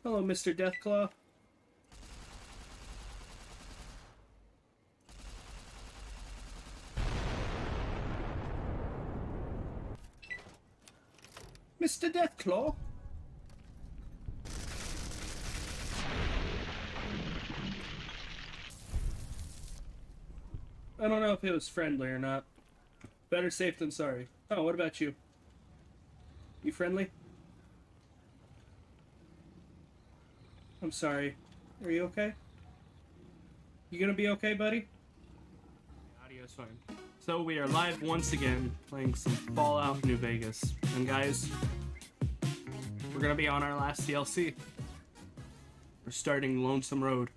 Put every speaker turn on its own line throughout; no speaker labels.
Hello, Mr. Deathclaw. Mr. Deathclaw? I don't know if it was friendly or not. Better safe than sorry. Oh, what about you? You friendly? I'm sorry. Are you okay? You gonna be okay, buddy? Audio's fine. So we are live once again, playing some Fallout New Vegas. And guys, we're gonna be on our last DLC. We're starting Lonesome Road.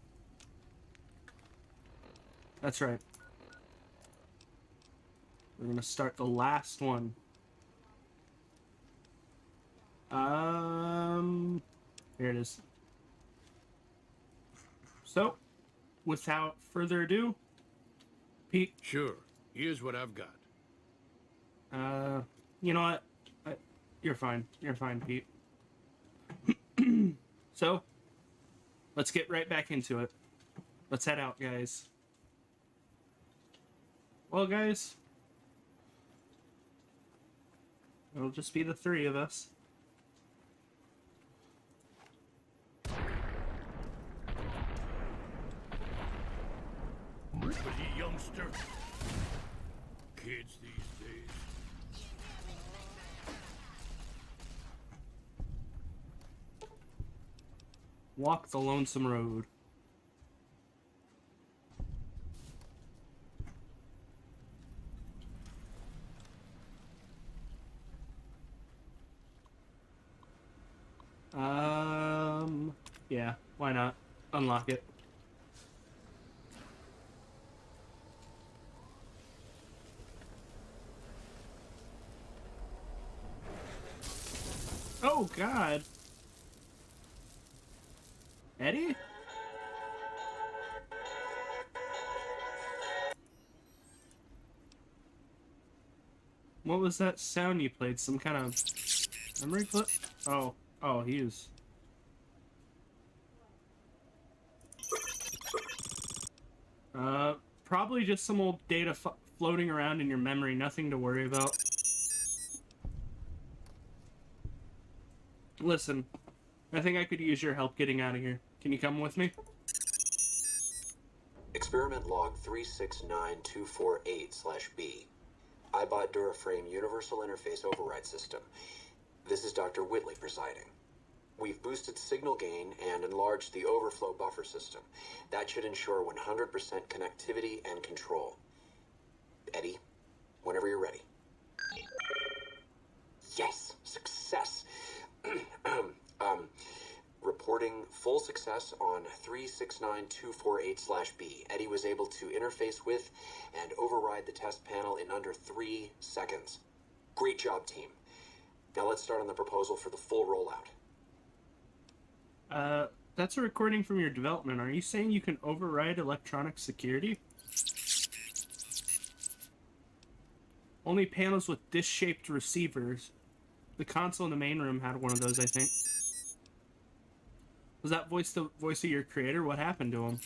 That's right. We're gonna start the last one. Here it is. So, without further ado, Pete.
Sure. Here's what I've got.
You know what? You're fine. You're fine, Pete. So, let's get right back into it. Let's head out, guys. Well, guys, it'll just be the three of us.
Was he youngster? Kids these days.
Walk the Lonesome Road. Yeah, why not? Unlock it. Oh, God. Eddie? What was that sound you played? Some kind of memory clip? Oh, he was... probably just some old data floating around in your memory. Nothing to worry about. Listen, I think I could use your help getting out of here. Can you come with me?
Experiment log 369248/B. iBot Duraframe Universal Interface Override System. This is Dr. Whitley presiding. We've boosted signal gain and enlarged the overflow buffer system. That should ensure 100% connectivity and control. Eddie, whenever you're ready. Yes, success. Reporting full success on 369248/B. Eddie was able to interface with and override the test panel in under 3 seconds. Great job, team. Now let's start on the proposal for the full rollout.
That's a recording from your development. Are you saying you can override electronic security? Only panels with disc-shaped receivers. The console in the main room had one of those, I think. Was that voice the voice of your creator? What happened to him?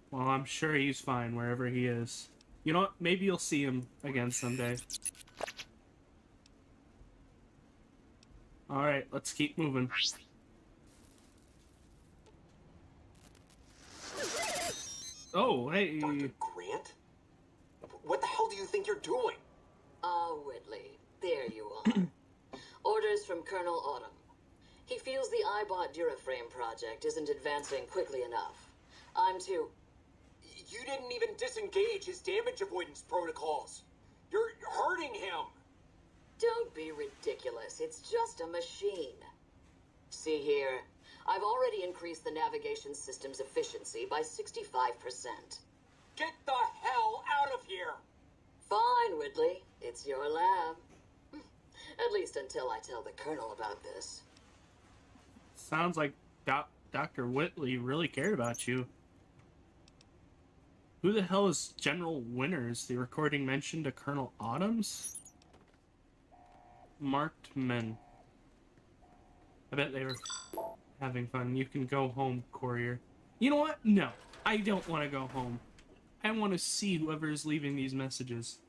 Well, I'm sure he's fine wherever he is. You know what? Maybe you'll see him again someday. Alright, let's keep moving. Oh, hey.
Dr. Grant? What the hell do you think you're doing?
Whitley, there you are. Orders from Colonel Autumn. He feels the iBot Duraframe project isn't advancing quickly enough. I'm to...
You didn't even disengage his damage avoidance protocols. You're hurting him.
Don't be ridiculous. It's just a machine. See here, I've already increased the navigation system's efficiency by 65%.
Get the hell out of here!
Fine, Whitley. It's your lab. At least until I tell the Colonel about this.
Sounds like Dr. Whitley really cared about you. Who the hell is General Winters? The recording mentioned a Colonel Autumn's? Marked men. I bet they were having fun. You can go home, courier. You know what? No, I don't want to go home. I want to see whoever is leaving these messages.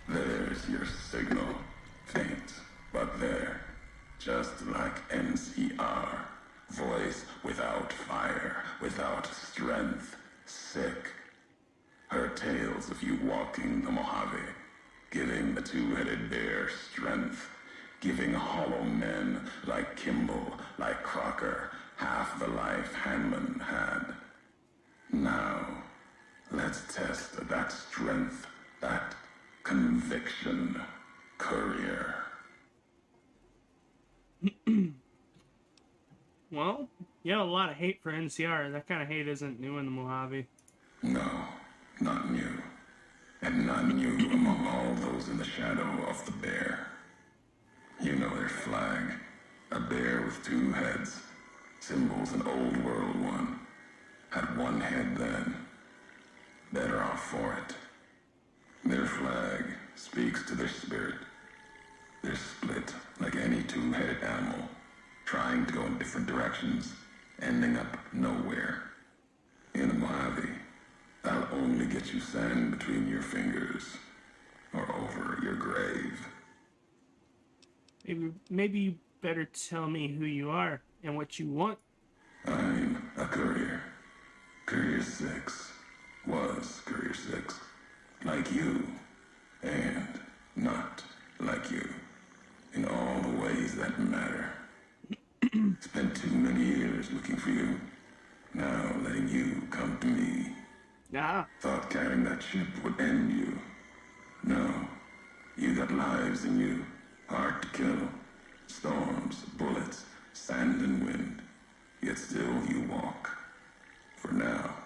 There's your signal. Faint, but there. Just like NCR. Voice without fire, without strength. Sick. Her tales of you walking the Mojave, giving the two-headed bear strength, giving hollow men like Kimball, like Crocker, half the life Hanman had. Now, let's test that strength, that conviction, courier.
Well, you have a lot of hate for NCR. That kind of hate isn't new in the Mojave.
No, not new. And not new among all those in the shadow of the bear. You know their flag. A bear with two heads. Symbols an old world one. Had one head then. Better off for it. Their flag speaks to their spirit. They're split like any two-headed animal, trying to go in different directions, ending up nowhere. In a Mojave, I'll only get you sand between your fingers, or over your grave.
Maybe you better tell me who you are and what you want.
I'm a courier. Courier 6 was Courier 6. Like you, and not like you. In all the ways that matter. Spent too many years looking for you. Now letting you come to me.
Ah.
Thought carrying that ship would end you. No. You got lives in you. Hard to kill. Storms, bullets, sand and wind. Yet still you walk. For now.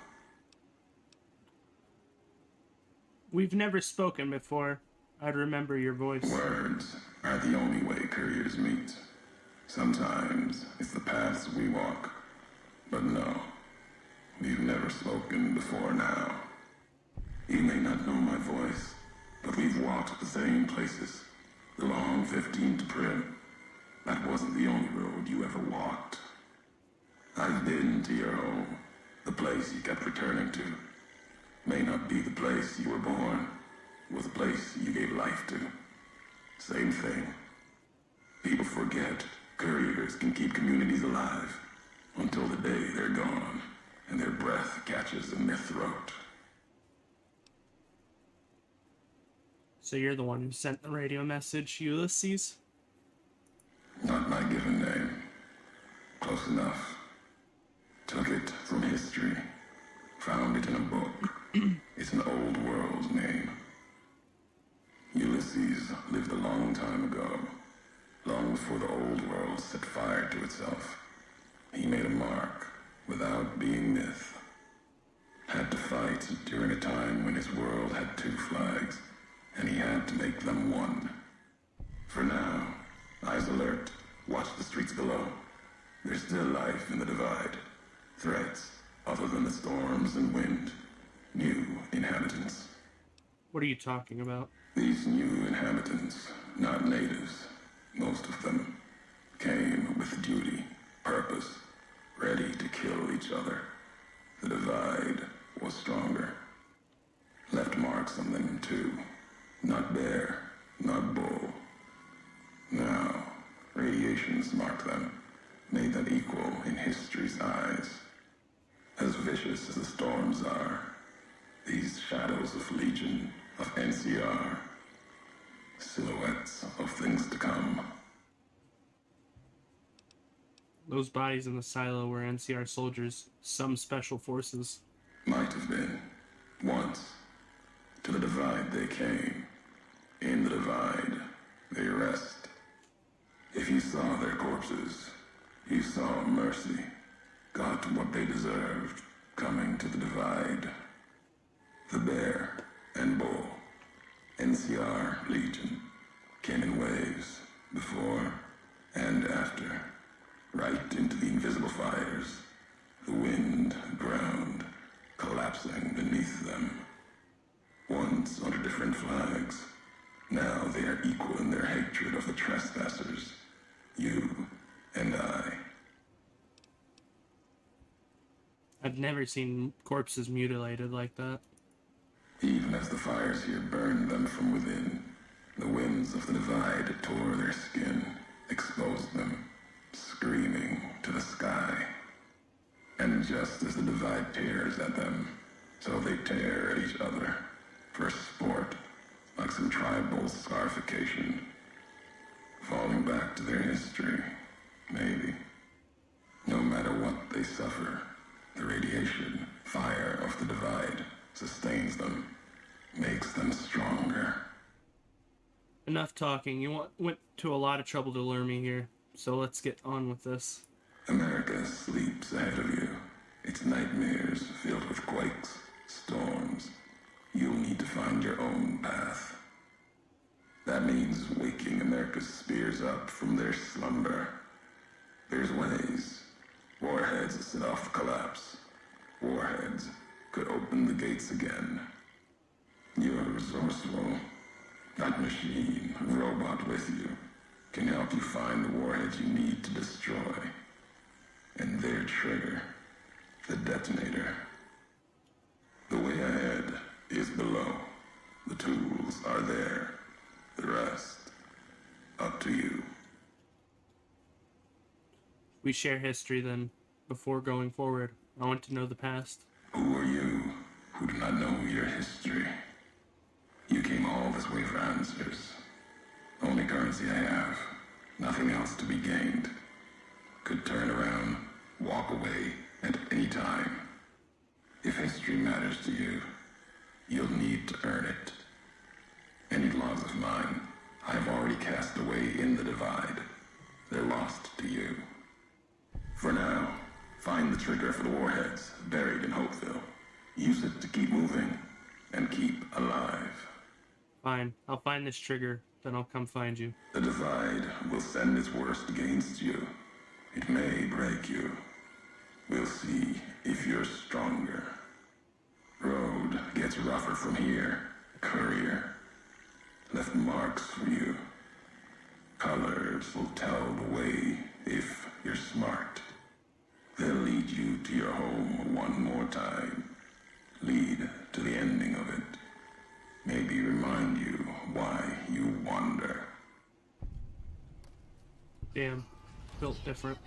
We've never spoken before. I'd remember your voice.
Words are the only way couriers meet. Sometimes it's the paths we walk. But no, we've never spoken before now. You may not know my voice, but we've walked the same places. The long 15 to Prim. That wasn't the only road you ever walked. I've been to your home, the place you kept returning to. May not be the place you were born, was the place you gave life to. Same thing. People forget couriers can keep communities alive until the day they're gone and their breath catches in their throat.
So you're the one who sent the radio message, Ulysses?
Not my given name. Close enough. Took it from history. Found it in a book. It's an old world name. Ulysses lived a long time ago. Long before the old world set fire to itself. He made a mark without being myth. Had to fight during a time when his world had two flags, and he had to make them one. For now, eyes alert, watch the streets below. There's still life in the divide. Threats, other than the storms and wind. New inhabitants.
What are you talking about?
These new inhabitants, not natives, most of them, came with duty, purpose, ready to kill each other. The divide was stronger. Left marks on them too. Not bear, not bull. Now, radiations marked them, made them equal in history's eyes. As vicious as the storms are, these shadows of Legion, of NCR, silhouettes of things to come.
Those bodies in the silo were NCR soldiers, some special forces.
Might have been. Once. To the divide they came. In the divide, they rest. If you saw their corpses, you saw mercy. Got what they deserved, coming to the divide. The bear and bull, NCR Legion, came in waves, before and after, right into the invisible fires, the wind, ground, collapsing beneath them. Once under different flags, now they are equal in their hatred of the
I've never seen corpses mutilated like that.
Even as the fires here burned them from within, the winds of the divide tore their skin, exposed them, screaming to the sky. And just as the divide tears at them, so they tear at each other, for sport, like some tribal scarification. Falling back to their history, maybe. No matter what they suffer, the radiation, fire of the divide sustains them, makes them stronger.
Enough talking. You went to a lot of trouble to lure me here, so let's get on with this.
America sleeps ahead of you, its nightmares filled with quakes, storms. You'll need to find your own path. That means waking America's spears up from their slumber. There's ways. Warheads set off collapse. Warheads could open the gates again. You're resourceful. That machine, robot with you, can help you find the warheads you need to destroy. And their trigger, the detonator. The way ahead is below. The tools are there. The rest, up to you.
We share history then, before going forward. I want to know the past.
Who are you who do not know your history? You came all this way for answers. Only currency I have. Nothing else to be gained. Could turn around, walk away at any time. If history matters to you, you'll need to earn it. Any laws of mine, I have already cast away in the divide. They're lost to you. For now, find the trigger for the warheads buried in Hopeville. Use it to keep moving and keep alive.
Fine, I'll find this trigger, then I'll come find you.
The divide will send its worst against you. It may break you. We'll see if you're stronger. Road gets rougher from here. Courier left marks for you. Colors will tell the way if you're smart. They'll lead you to your home one more time. Lead to the ending of it. Maybe remind you why you wander.
Damn, built different.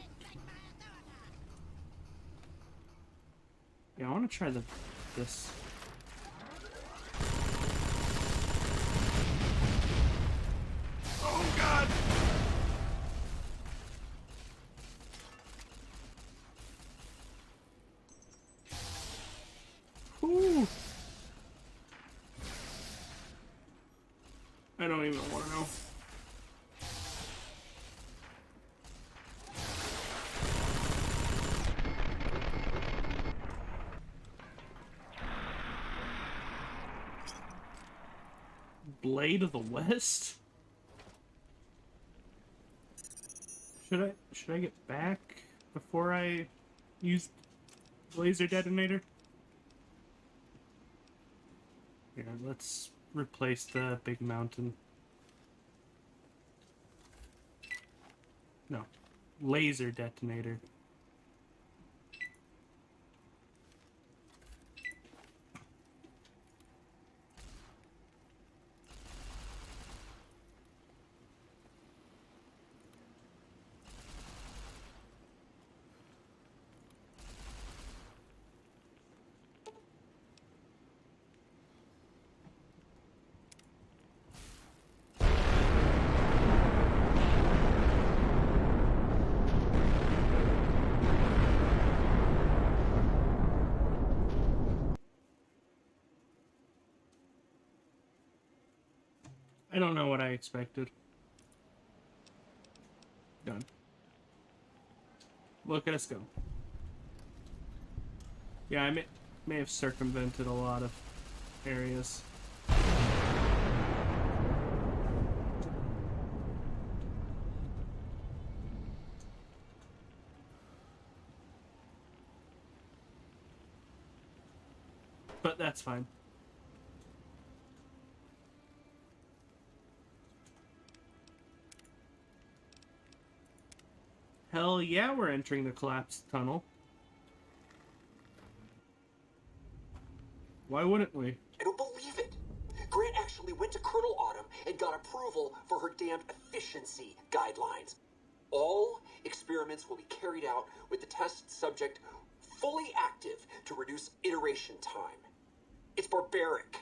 Yeah, I want to try this. Oh God! Whew. I don't even want to know. Blade of the West? Should I get back before I use laser detonator? Here, let's replace the big mountain. No, laser detonator. I don't know what I expected. Done. Look at us go. Yeah, I may have circumvented a lot of areas. But that's fine. Hell yeah, we're entering the collapsed tunnel. Why wouldn't we?
I don't believe it. Grant actually went to Colonel Autumn and got approval for her damned efficiency guidelines. All experiments will be carried out with the test subject fully active to reduce iteration time. It's barbaric.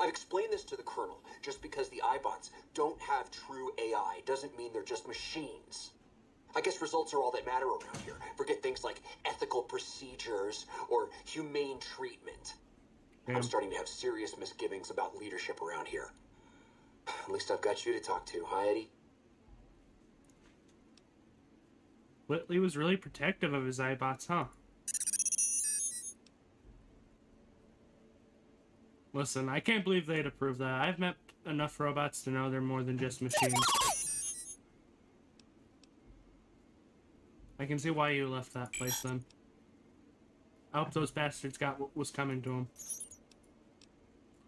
I've explained this to the Colonel. Just because the iBots don't have true AI doesn't mean they're just machines. I guess results are all that matter around here. Forget things like ethical procedures or humane treatment. I'm starting to have serious misgivings about leadership around here. At least I've got you to talk to, huh, Eddie?
Whitley was really protective of his iBots, huh? Listen, I can't believe they'd approve that. I've met enough robots to know they're more than just machines. I can see why you left that place then. I hope those bastards got what was coming to them.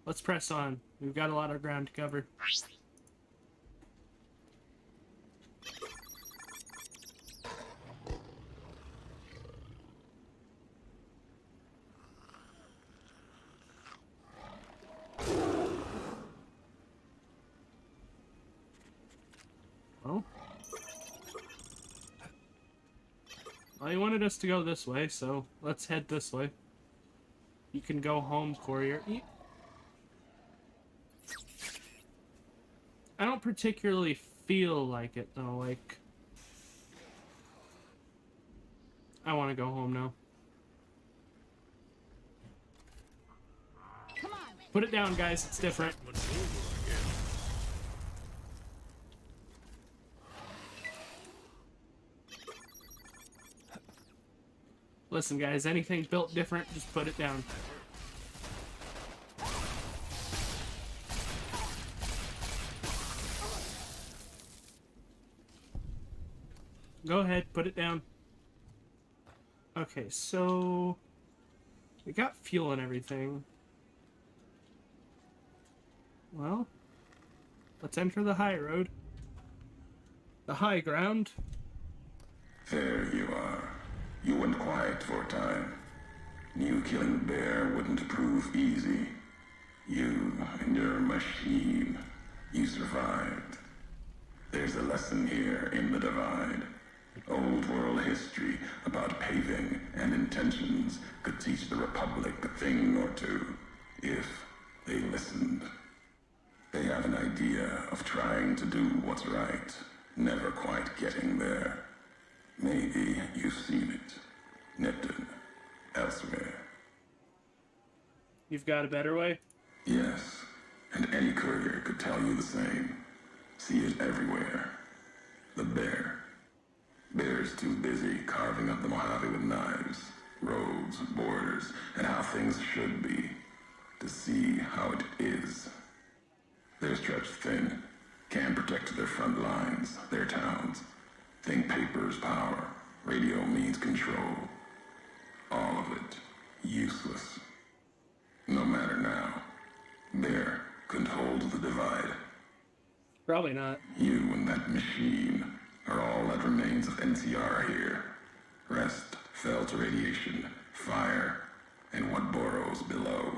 Let's press on. We've got a lot of ground to cover. Well, he wanted us to go this way, so let's head this way. You can go home, courier. I don't particularly feel like it, though. Like, I want to go home now.
Come on.
Put it down, guys. It's different. Listen, guys, anything built different, just put it down. Go ahead, put it down. Okay, so we got fuel and everything. Well, let's enter the high road. The high ground.
There you are. You went quiet for a time. Knew killing the bear wouldn't prove easy. You and your machine. You survived. There's a lesson here in the Divide. Old world history about paving and intentions could teach the Republic a thing or two, if they listened. They have an idea of trying to do what's right, never quite getting there. Maybe you've seen it. Neptune. Elsewhere.
You've got a better way?
Yes. And any courier could tell you the same. See it everywhere. The bear. Bear's too busy carving up the Mojave with knives, roads, borders, and how things should be, to see how it is. They're stretched thin. Can't protect their front lines, their towns. Think paper's power. Radio means control. All of it. Useless. No matter now. Bear couldn't hold the Divide.
Probably not.
You and that machine are all that remains of NCR here. Rest fell to radiation, fire, and what burrows below.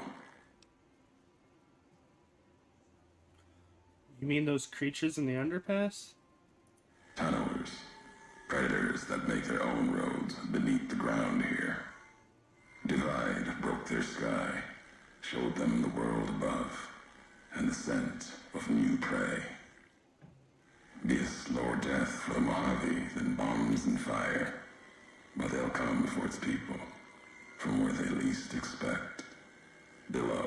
You mean those creatures in the underpass?
Tunnelers. Predators that make their own roads beneath the ground here. Divide broke their sky, showed them the world above, and the scent of new prey. Be a slower death for the Mojave than bombs and fire, but they'll come for its people, from where they least expect, below.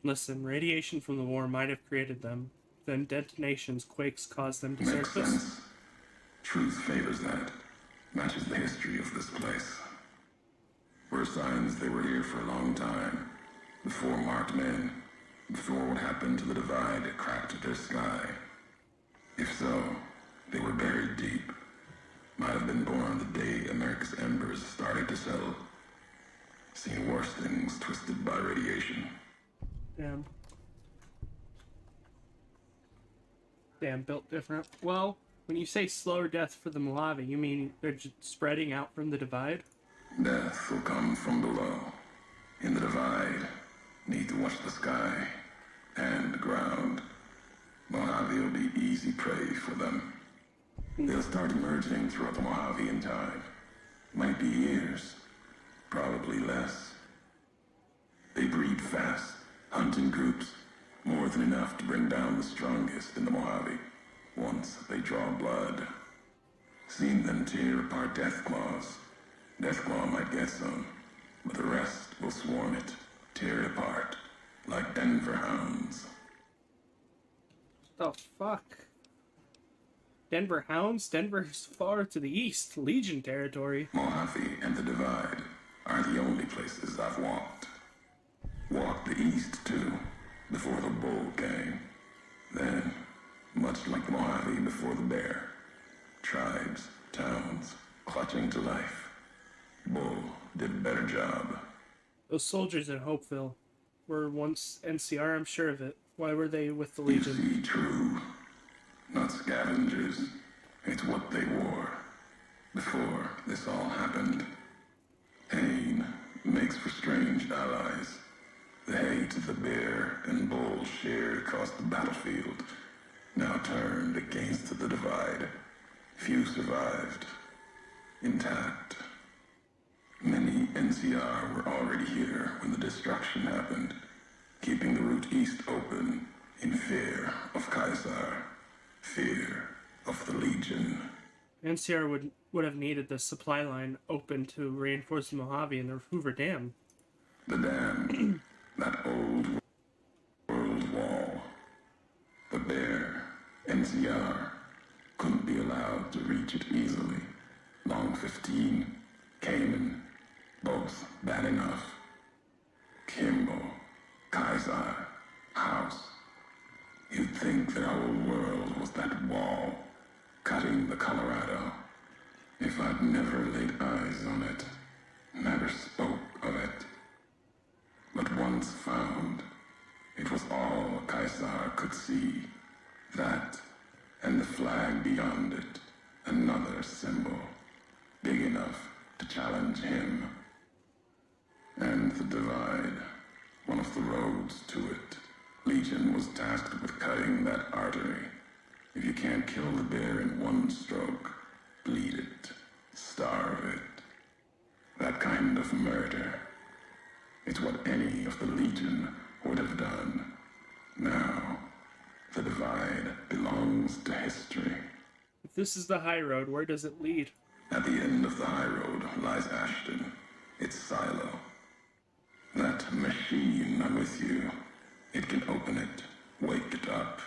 Listen, radiation from the war might have created them. Then detonations, quakes caused them to
Makes
surface.
sense. Truth favors that. Matches the history of this place. Were signs they were here for a long time. Before marked men. Before what happened to the Divide cracked their sky. If so, they were buried deep. Might have been born the day America's embers started to settle. Seen worse things twisted by radiation.
Damn, built different. Well, when you say slower death for the Mojave, you mean they're just spreading out from the Divide?
Death will come from below. In the divide, need to watch the sky and the ground. Mojave will be easy prey for them. They'll start emerging throughout the Mojave in time. Might be years, probably less. They breed fast, hunt in groups, more than enough to bring down the strongest in the Mojave, once they draw blood. Seen them tear apart Deathclaws. Deathclaw might get some, but the rest will swarm it, tear it apart, like Denver hounds.
The fuck? Denver Hounds? Denver's far to the east. Legion territory.
Mojave and the Divide are the only places I've walked. Walked the east, too, before the bull came. Then, much like the Mojave before the bear, tribes, towns, clutching to life. Bull did a better job.
Those soldiers in Hopeville were once NCR, I'm sure of it. Why were they with the
You
Legion?
see, true. Not scavengers. It's what they wore. Before this all happened. Pain makes for strange allies. The hate the bear and bull shared across the battlefield now turned against the Divide. Few survived. Intact. Many NCR were already here when the destruction happened, keeping the route east open in fear of Caesar, fear of the Legion.
NCR would have needed the supply line open to reinforce the Mojave and the Hoover Dam.
The dam, that old world wall. The bear, NCR, couldn't be allowed to reach it easily. Long 15, Cayman, both bad enough. Kimball, Kaiser, House. You'd think their whole world was that wall, cutting the Colorado. If I'd never laid eyes on it, never spoke of it. But once found, it was all Kaiser could see. That, and the flag beyond it, another symbol, big enough to challenge him. And the Divide, one of the roads to it. Legion was tasked with cutting that artery. If you can't kill the bear in one stroke, bleed it, starve it. That kind of murder. It's what any of the Legion would have done. Now, the Divide belongs to history.
If this is the high road, where does it lead?
At the end of the high road lies Ashton, its silo. That machine I'm with you, it can open it, wake it up,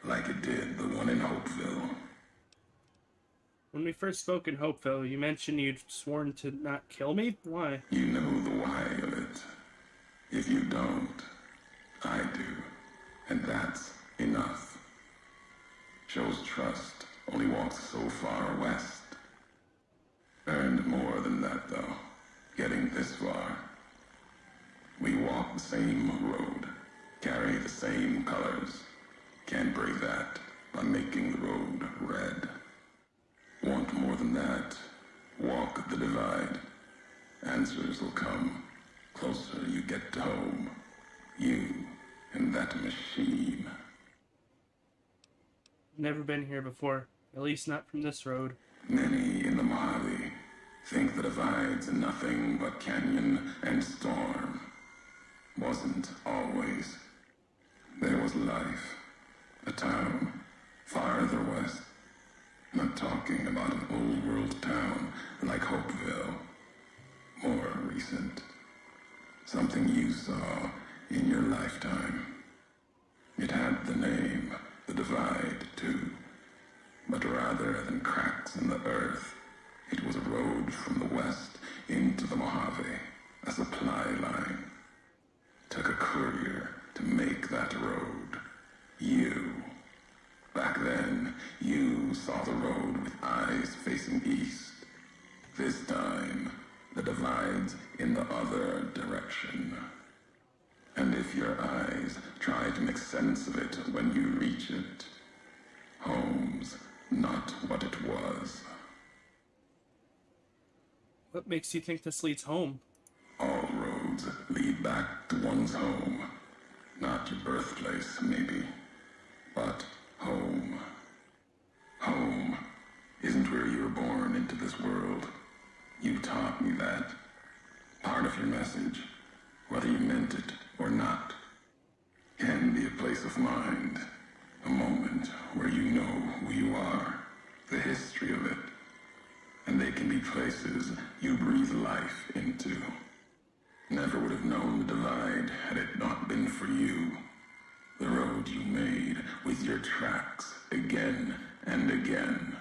like it did the one in Hopeville.
When we first spoke in Hopeville, you mentioned you'd sworn to not kill me? Why?
You know the why of it. If you don't, I do. And that's enough. Shows trust, only walks so far west. Earned more than that, though, getting this far. We walk the same road, carry the same colors. Can't break that by making the road red. Want more than that? Walk the Divide. Answers will come. Closer you get to home. You and that machine.
Never been here before. At least not from this road.
Many in the Mojave think the Divide's nothing but canyon and storm. Wasn't always. There was life. A town farther west. Not talking about an old world town like Hopeville. More recent. Something you saw in your lifetime. It had the name, the Divide, too. But rather than cracks in the earth, it was a road from the west into the Mojave, a supply line. Took a courier to make that road. You. Back then, you saw the road with eyes facing east. This time, the Divide's in the other direction. And if your eyes try to make sense of it when you reach it, home's not what it was.
What makes you think this leads home?
All roads lead back to one's home. Not your birthplace, maybe, but home. Home isn't where you were born into this world. You taught me that. Part of your message, whether you meant it or not, can be a place of mind, a moment where you know who you are, the history of it, and they can be places you breathe life into. Never would have known the divide had it not been for you. The road you made with your tracks again and again.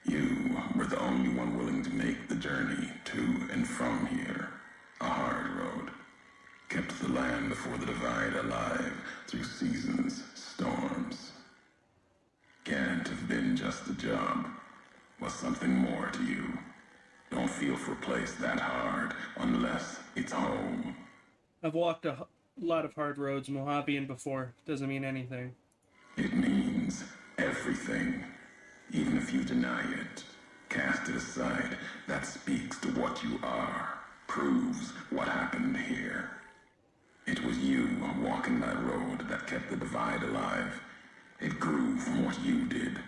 You were the only one willing to make the journey to and from here. A hard road. Kept the land before the divide alive through seasons, storms. Can't have been just a job. Was something more to you. Don't feel for a place that hard unless it's home.
I've walked a lot of hard roads Mojavian before. Doesn't mean anything.
It means everything. Even if you deny it, cast it aside, that speaks to what you are, proves what happened here. It was you walking that road that kept the divide alive. It grew from what you did.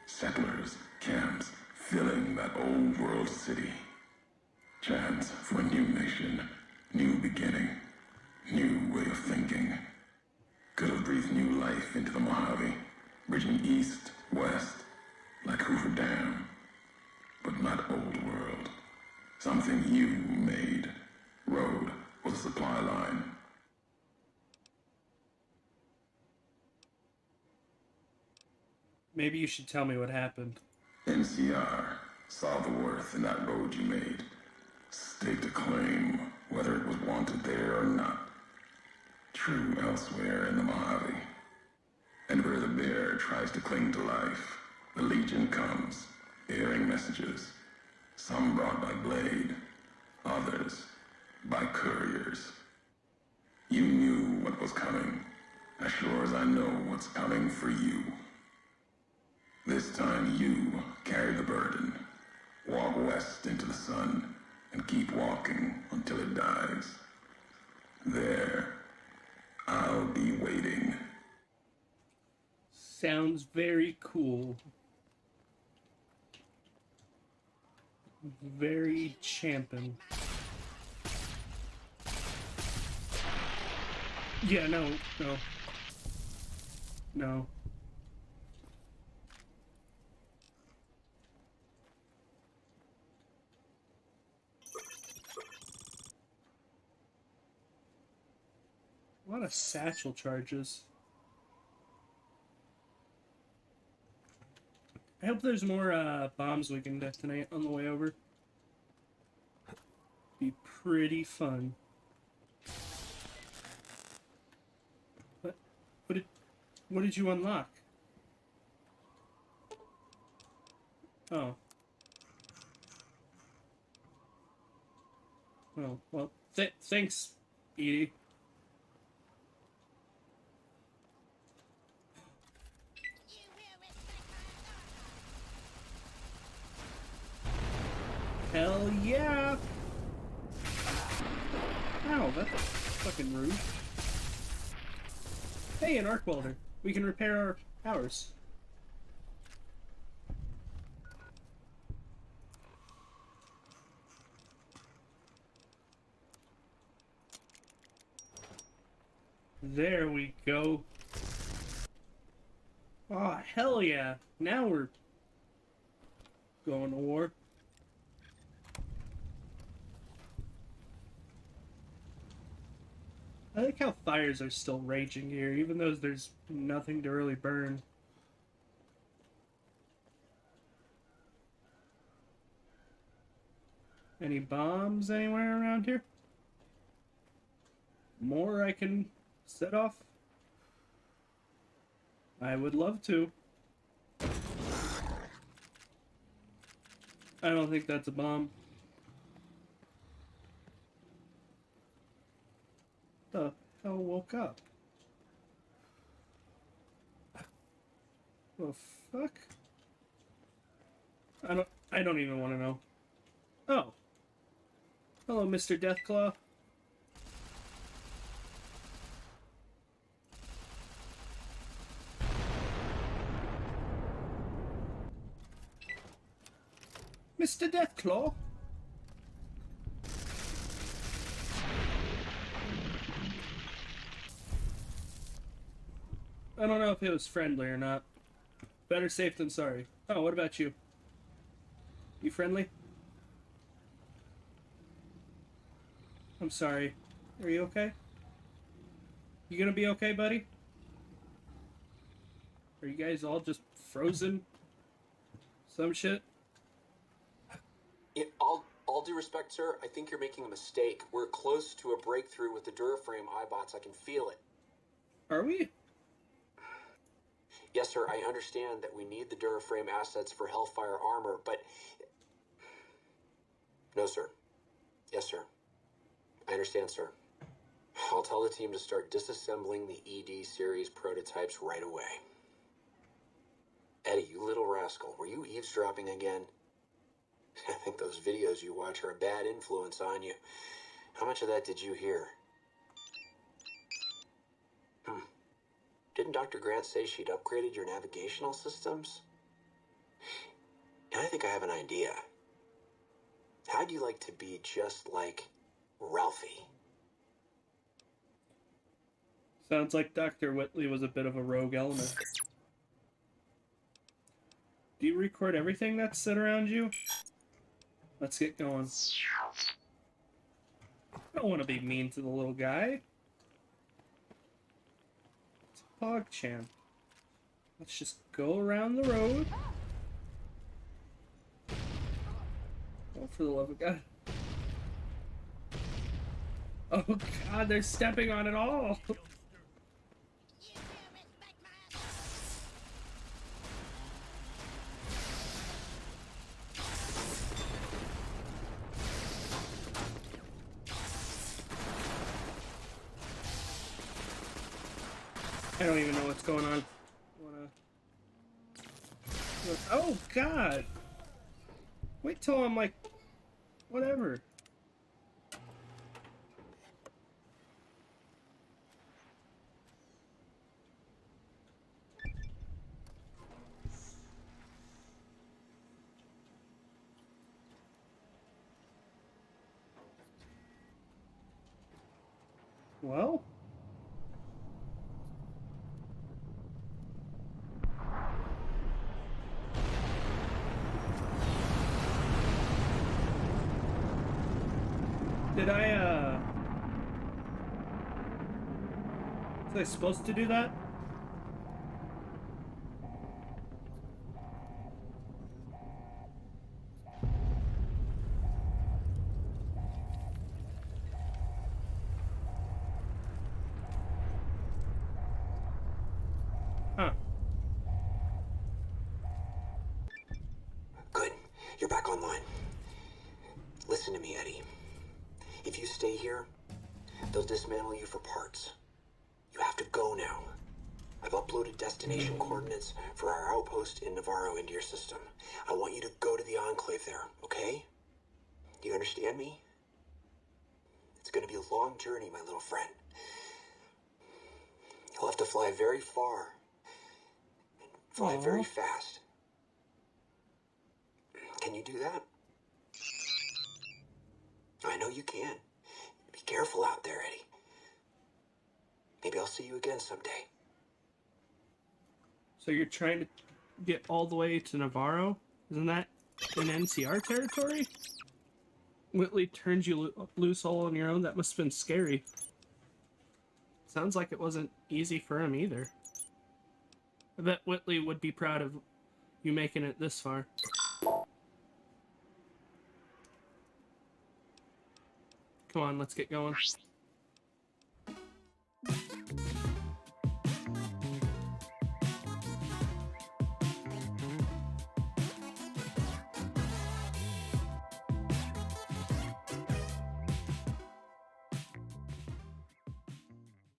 Settlers, camps, filling that old world city. Chance for a new nation, new beginning, new way of thinking. Could have breathed new life into the Mojave, bridging east, west, like Hoover Dam. But not old world. Something you made. Road was a supply line.
Maybe you should tell me what happened.
NCR saw the worth in that road you made. Staked a claim, whether it was wanted there or not. True elsewhere in the Mojave. And where the bear tries to cling to life, the Legion comes, bearing messages. Some brought by blade, others by couriers. You knew what was coming, as sure as I know what's coming for you. This time you carry the burden. Walk west into the sun and keep walking until it dies. There, I'll be waiting.
Sounds very cool. Very champin'. Yeah, no. No. A lot of satchel charges. I hope there's more bombs we can detonate on the way over. Be pretty fun. What did you unlock? Oh. Oh, well, thanks, Edie. Hell yeah! Ow, that's fucking rude. Hey, an arc welder. We can repair our powers. There we go. Oh, hell yeah. Now we're going to war. I like how fires are still raging here, even though there's nothing to really burn. Any bombs anywhere around here? More I can set off? I would love to. I don't think that's a bomb. The hell woke up? The fuck? I don't even want to know. Oh, Hello, Mr. Deathclaw. Mr. Deathclaw? I don't know if it was friendly or not. Better safe than sorry. Oh, what about you? You friendly? I'm sorry. Are you okay? You gonna be okay, buddy? Are you guys all just frozen? Some shit?
Yeah, all due respect, sir, I think you're making a mistake. We're close to a breakthrough with the Duraframe iBots. I can feel it.
Are we?
Yes, sir, I understand that we need the Duraframe assets for Hellfire armor, but... No, sir. Yes, sir. I understand, sir. I'll tell the team to start disassembling the ED series prototypes right away. Eddie, you little rascal, were you eavesdropping again? I think those videos you watch are a bad influence on you. How much of that did you hear? Didn't Dr. Grant say she'd upgraded your navigational systems? And I think I have an idea. How'd you like to be just like Ralphie?
Sounds like Dr. Whitley was a bit of a rogue element. Do you record everything that's said around you? Let's get going. I don't want to be mean to the little guy. It's a PogChamp. Let's just go around the road. Oh, for the love of God. Oh God, they're stepping on it all. I don't even know what's going on. Oh God! Wait till I'm like, whatever. Well. Did was I supposed to do that? Huh.
Good. You're back online. Listen to me, Eddie. If you stay here, they'll dismantle you for parts. You have to go now. I've uploaded destination coordinates for our outpost in Navarro into your system. I want you to go to the Enclave there, okay? Do you understand me? It's gonna be a long journey, my little friend. You'll have to fly very far. And fly very fast. Can you do that? I know you can. Be careful out there, Eddie. Maybe I'll see you again someday.
So you're trying to get all the way to Navarro? Isn't that in NCR territory? Whitley turned you loose all on your own? That must have been scary. Sounds like it wasn't easy for him either. I bet Whitley would be proud of you making it this far. Come on, let's get going.